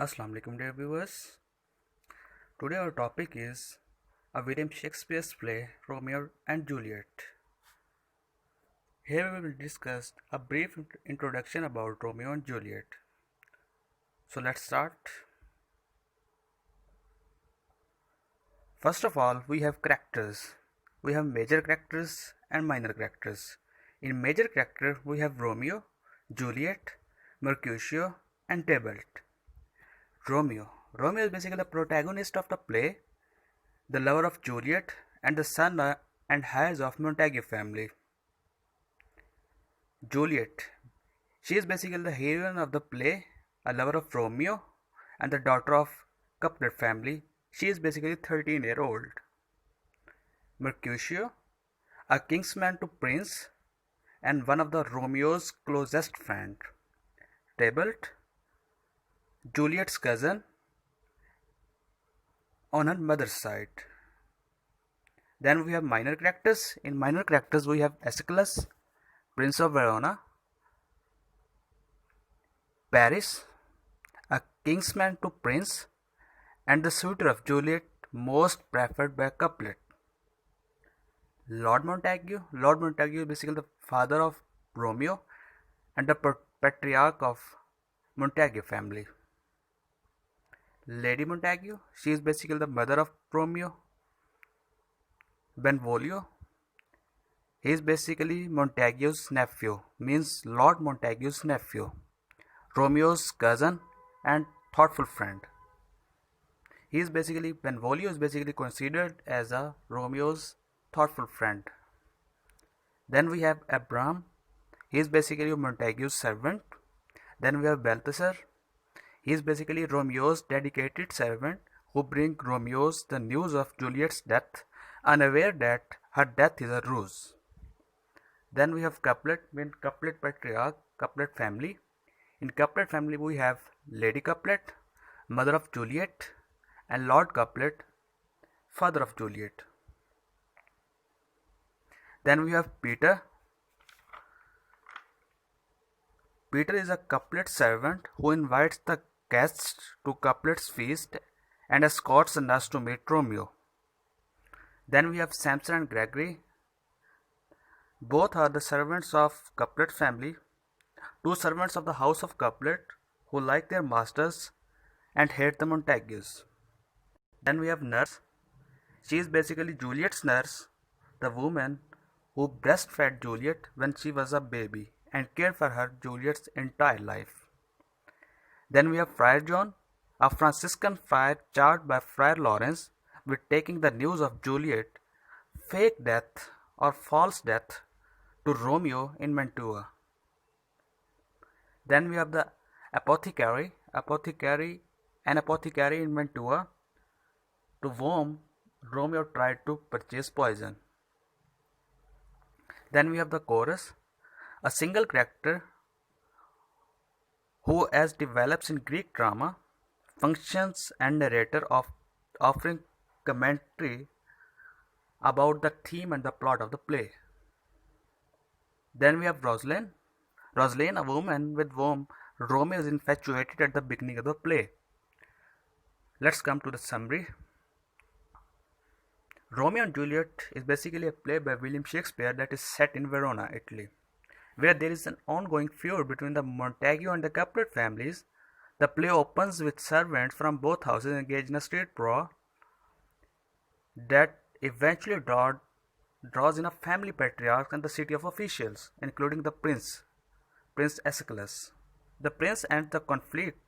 Assalamu alaikum dear viewers. Today our topic is a William Shakespeare's play Romeo and Juliet. Here we will discuss a brief introduction about Romeo and Juliet. So let's start. First of all, we have characters. We have major characters and minor characters. In major character we have Romeo, Juliet, Mercutio and Tybalt. Romeo is basically the protagonist of the play, the lover of Juliet, and the son and heirs of Montague family. Juliet, she is basically the heroine of the play, a lover of Romeo, and the daughter of Capulet family. She is basically 13-year-old. Mercutio, a kinsman to prince, and one of the Romeo's closest friend. Tybalt, Juliet's cousin on her mother's side. Then we have minor characters. In minor characters we have Aeschylus, Prince of Verona, Paris, a kinsman to prince, and the suitor of Juliet most preferred by Capulet. Lord Montague is basically the father of Romeo and the patriarch of Montague family. Lady Montague, she is basically the mother of Romeo. Benvolio, he is basically Montague's nephew, means Lord Montague's nephew, Romeo's cousin and thoughtful friend. Benvolio is basically considered as a Romeo's thoughtful friend. Then we have Abraham, he is basically Montague's servant. Then we have Balthasar, he is basically Romeo's dedicated servant who brings Romeo's the news of Juliet's death, unaware that her death is a ruse. Then we have Capulet, means Capulet patriarch, Capulet family. In Capulet family we have Lady Capulet, mother of Juliet, and Lord Capulet, father of Juliet. Then we have Peter. Peter is a Capulet servant who invites the guests to Capulet's feast and escorts the nurse to meet Romeo. Then we have Samson and Gregory. Both are the servants of Capulet family, two servants of the house of Capulet who like their masters and hate the Montagues. Then we have nurse. She is basically Juliet's nurse, the woman who breastfed Juliet when she was a baby and cared for her Juliet's entire life. Then we have Friar John, a Franciscan friar charged by Friar Lawrence with taking the news of Juliet, fake death or false death, to Romeo in Mantua. Then we have the apothecary in Mantua, to whom Romeo tried to purchase poison. Then we have the chorus, a single character who, as develops in Greek drama, functions as narrator of offering commentary about the theme and the plot of the play. Then we have Rosalind, a woman with whom Romeo is infatuated at the beginning of the play. Let's come to the summary. Romeo and Juliet is basically a play by William Shakespeare that is set in Verona, Italy, where there is an ongoing feud between the Montague and the Capulet families. The play opens with servants from both houses engaged in a street brawl that eventually draws in a family patriarch and the city of officials, including the Prince Aeschylus. The prince ends the conflict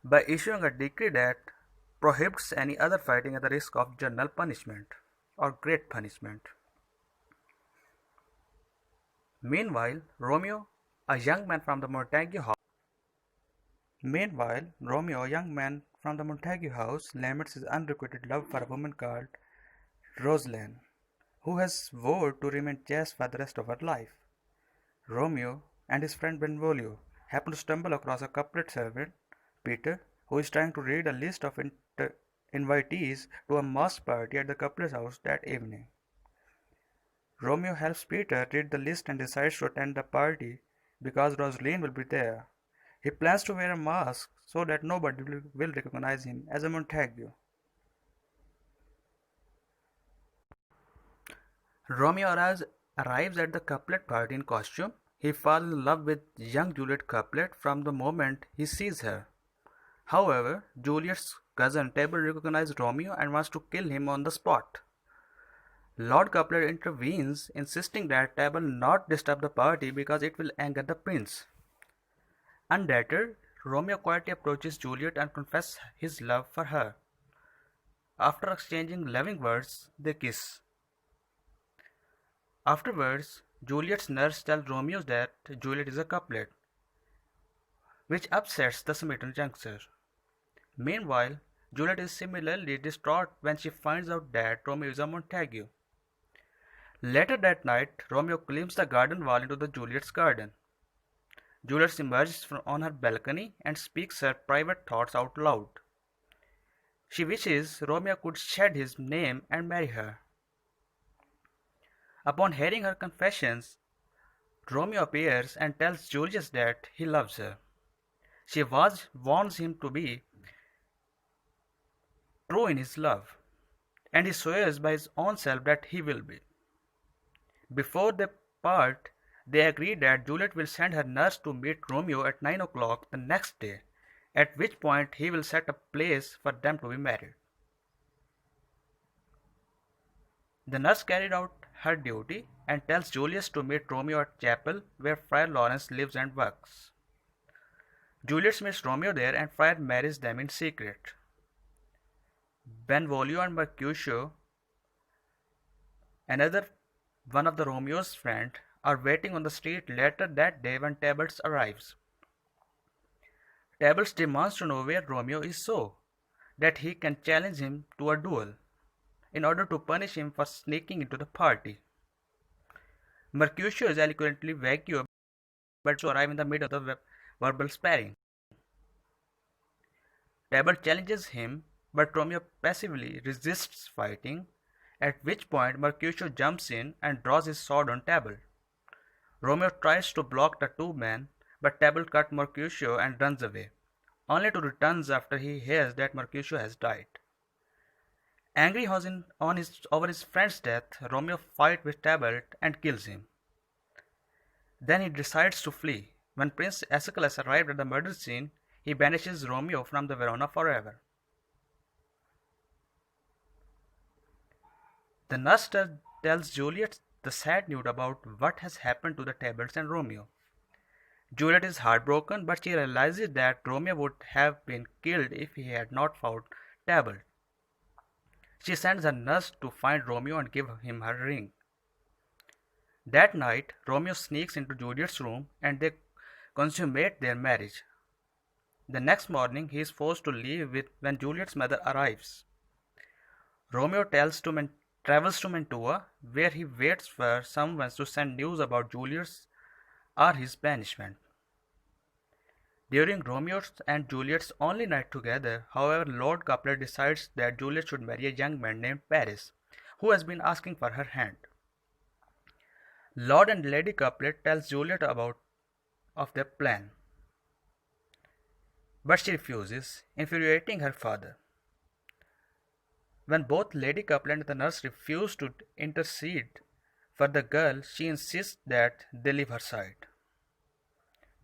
by issuing a decree that prohibits any other fighting at the risk of general punishment or great punishment. Meanwhile, Romeo, a young man from the Montague house, laments his unrequited love for a woman called Rosalind, who has vowed to remain chaste for the rest of her life. Romeo and his friend Benvolio happen to stumble across a Capulet servant, Peter, who is trying to read a list of invitees to a masked party at the Capulet's house that evening. Romeo helps Peter read the list and decides to attend the party because Rosalind will be there. He plans to wear a mask so that nobody will recognize him as a Montague. Romeo arrives at the Capulet party in costume. He falls in love with young Juliet Capulet from the moment he sees her. However, Juliet's cousin Tybalt recognizes Romeo and wants to kill him on the spot. Lord Capulet intervenes, insisting that Tybalt not disturb the party because it will anger the prince. Undeterred, Romeo quietly approaches Juliet and confesses his love for her. After exchanging loving words, they kiss. Afterwards, Juliet's nurse tells Romeo that Juliet is a Capulet, which upsets the smitten youngster. Meanwhile, Juliet is similarly distraught when she finds out that Romeo is a Montague. Later that night, Romeo climbs the garden wall into the Juliet's garden. Juliet emerges on her balcony and speaks her private thoughts out loud. She wishes Romeo could shed his name and marry her. Upon hearing her confessions, Romeo appears and tells Juliet that he loves her. She warns him to be true in his love, and he swears by his own self that he will be. Before they part, they agree that Juliet will send her nurse to meet Romeo at 9 o'clock the next day, at which point he will set a place for them to be married. The nurse carried out her duty and tells Juliet to meet Romeo at chapel where Friar Lawrence lives and works. Juliet meets Romeo there and Friar marries them in secret. Benvolio and Mercutio, another one of the Romeo's friends, are waiting on the street later that day when Tybalt arrives. Tybalt demands to know where Romeo is so that he can challenge him to a duel in order to punish him for sneaking into the party. Mercutio is eloquently vague but to arrive in the middle of the verbal sparring. Tybalt challenges him, but Romeo passively resists fighting, at which point Mercutio jumps in and draws his sword on Tybalt. Romeo tries to block the two men, but Tybalt cuts Mercutio and runs away, only to return after he hears that Mercutio has died. Angry over his friend's death, Romeo fights with Tybalt and kills him. Then he decides to flee. When Prince Aeschylus arrived at the murder scene, he banishes Romeo from the Verona forever. The nurse tells Juliet the sad news about what has happened to the Tybalts and Romeo. Juliet is heartbroken, but she realizes that Romeo would have been killed if he had not fought Tybalt. She sends her nurse to find Romeo and give him her ring. That night, Romeo sneaks into Juliet's room and they consummate their marriage. The next morning, he is forced to leave when Juliet's mother arrives. Romeo travels to Mantua, where he waits for someone to send news about Juliet's or his banishment. During Romeo's and Juliet's only night together, however, Lord Capulet decides that Juliet should marry a young man named Paris, who has been asking for her hand. Lord and Lady Capulet tells Juliet of their plan, but she refuses, infuriating her father. When both Lady Capulet and the nurse refuse to intercede for the girl, she insists that they leave her side.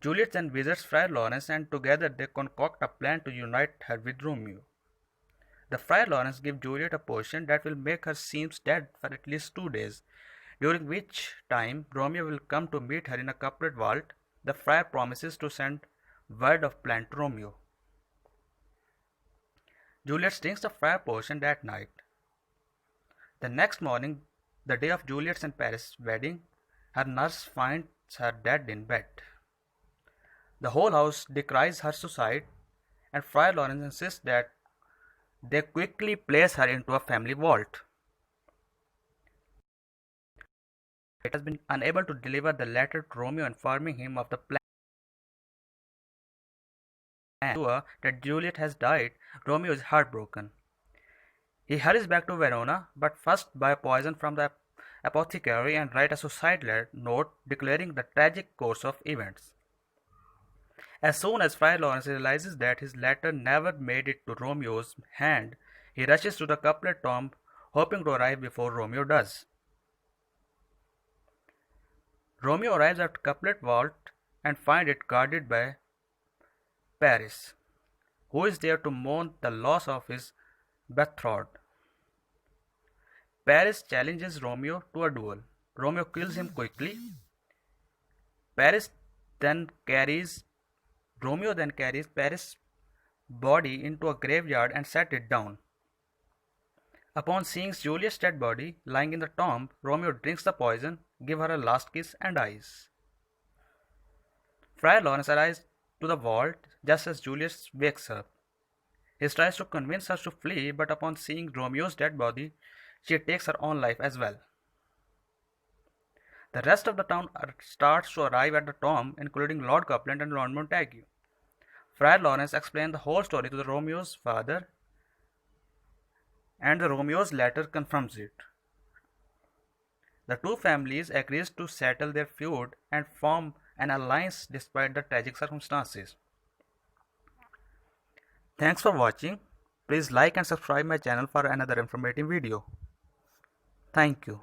Juliet then visits Friar Lawrence and together they concoct a plan to unite her with Romeo. The Friar Lawrence gives Juliet a potion that will make her seem dead for at least 2 days, during which time Romeo will come to meet her in a Capulet vault. The friar promises to send word of plan to Romeo. Juliet drinks the friar potion that night. The next morning, the day of Juliet's and Paris' wedding, her nurse finds her dead in bed. The whole house decries her suicide, and Friar Lawrence insists that they quickly place her into a family vault. It has been unable to deliver the letter to Romeo informing him of the plan. That Juliet has died, Romeo is heartbroken. He hurries back to Verona, but first buys poison from the apothecary and writes a suicide note declaring the tragic course of events. As soon as Friar Lawrence realizes that his letter never made it to Romeo's hand, he rushes to the couplet tomb, hoping to arrive before Romeo does. Romeo arrives at couplet vault and finds it guarded by Paris, who is there to mourn the loss of his betrothed. Paris challenges Romeo to a duel. Romeo kills him quickly. Paris then carries Romeo then carries Paris' body into a graveyard and sets it down. Upon seeing Juliet's dead body lying in the tomb, Romeo drinks the poison, gives her a last kiss, and dies. Friar Lawrence arrives to the vault just as Juliet wakes up. He tries to convince her to flee, but upon seeing Romeo's dead body, she takes her own life as well. The rest of the town starts to arrive at the tomb, including Lord Couplet and Lord Montague. Friar Lawrence explains the whole story to the Romeo's father, and the Romeo's letter confirms it. The two families agree to settle their feud and form an alliance despite the tragic circumstances. Thanks for watching. Please like and subscribe my channel for another informative video. Thank you.